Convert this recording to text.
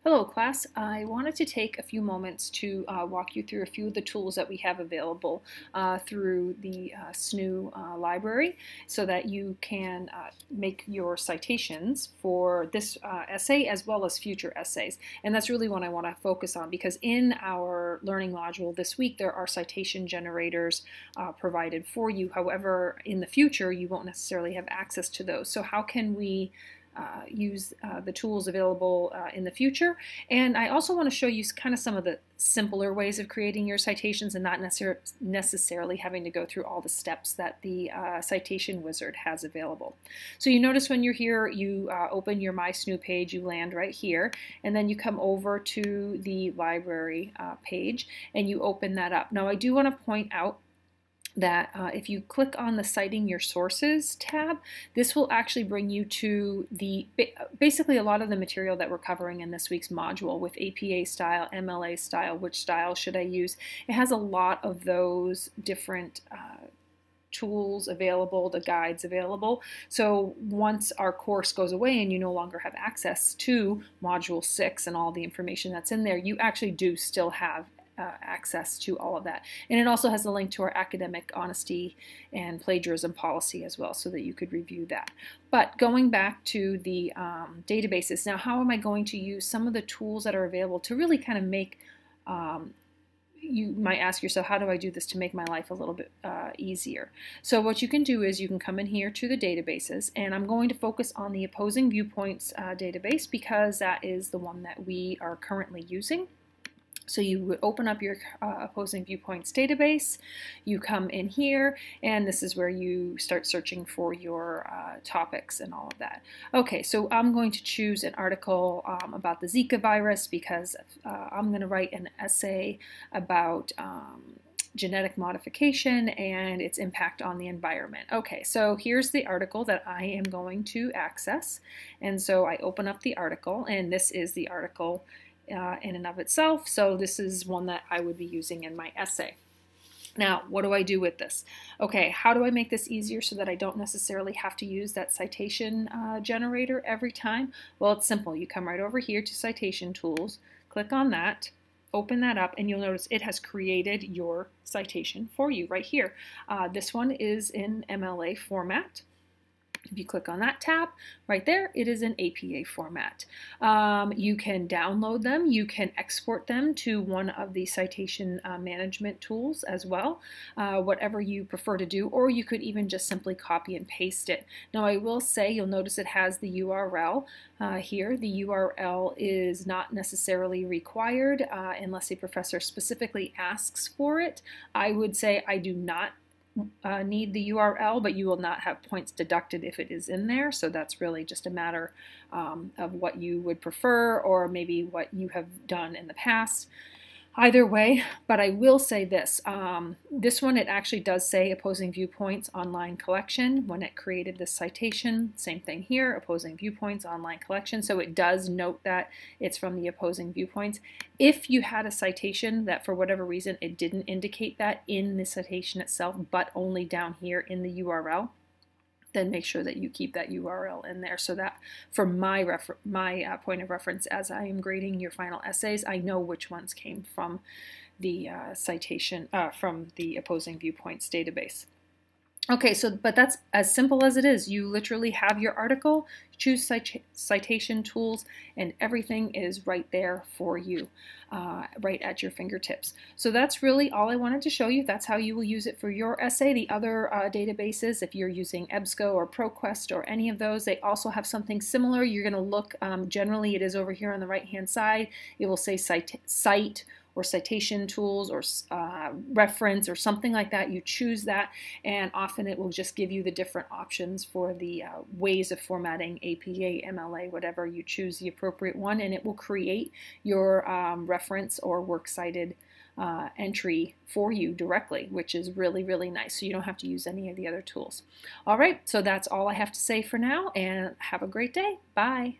Hello class, I wanted to take a few moments to walk you through a few of the tools that we have available through the SNHU library so that you can make your citations for this essay as well as future essays. And that's really what I want to focus on, because in our learning module this week there are citation generators provided for you. However, in the future you won't necessarily have access to those. So how can we use the tools available in the future? And I also want to show you kind of some of the simpler ways of creating your citations and not necessarily having to go through all the steps that the citation wizard has available. So you notice when you're here, you open your My SNHU page, you land right here, and then you come over to the library page and you open that up. Now I do want to point out that if you click on the Citing Your Sources tab, this will actually bring you to the basically a lot of the material that we're covering in this week's module with APA style, MLA style, which style should I use. It has a lot of those different tools available, the guides available. So once our course goes away and you no longer have access to Module 6 and all the information that's in there, you actually do still have access to all of that. And it also has a link to our academic honesty and plagiarism policy as well, so that you could review that. But going back to the databases, now how am I going to use some of the tools that are available to really kind of make, you might ask yourself, how do I do this to make my life a little bit easier? So what you can do is you can come in here to the databases, and I'm going to focus on the Opposing Viewpoints database because that is the one that we are currently using. So you would open up your Opposing Viewpoints database, you come in here, and this is where you start searching for your topics and all of that. Okay, so I'm going to choose an article about the Zika virus because I'm going to write an essay about genetic modification and its impact on the environment. Okay, so here's the article that I am going to access. And so I open up the article, and this is the article in and of itself. So this is one that I would be using in my essay. Now, what do I do with this? Okay, how do I make this easier so that I don't necessarily have to use that citation generator every time? Well, it's simple. You come right over here to Citation Tools, click on that, open that up, and you'll notice it has created your citation for you right here. This one is in MLA format. If you click on that tab right there, it is in APA format. You can download them, you can export them to one of the citation management tools as well, whatever you prefer to do, or you could even just simply copy and paste it. Now I will say, you'll notice it has the URL here. The URL is not necessarily required unless a professor specifically asks for it. I would say I do not need the URL, but you will not have points deducted if it is in there. So that's really just a matter of what you would prefer, or maybe what you have done in the past. Either way, but I will say this. This one, it actually does say Opposing Viewpoints Online Collection when it created this citation. Same thing here, Opposing Viewpoints Online Collection. So it does note that it's from the Opposing Viewpoints. If you had a citation that for whatever reason it didn't indicate that in the citation itself, but only down here in the URL, then make sure that you keep that URL in there, so that for my point of reference as I am grading your final essays, I know which ones came from the citation, from the Opposing Viewpoints database. Okay, so but that's as simple as it is. You literally have your article, choose citation tools, and everything is right there for you, right at your fingertips. So that's really all I wanted to show you. That's how you will use it for your essay. The other databases, if you're using EBSCO or ProQuest or any of those, they also have something similar. You're going to look, generally it is over here on the right-hand side. It will say cite or citation tools or reference or something like that. You choose that, and often it will just give you the different options for the ways of formatting APA, MLA, whatever. You choose the appropriate one, and it will create your reference or works cited entry for you directly, which is really, really nice. So you don't have to use any of the other tools. All right, so that's all I have to say for now, and have a great day. Bye.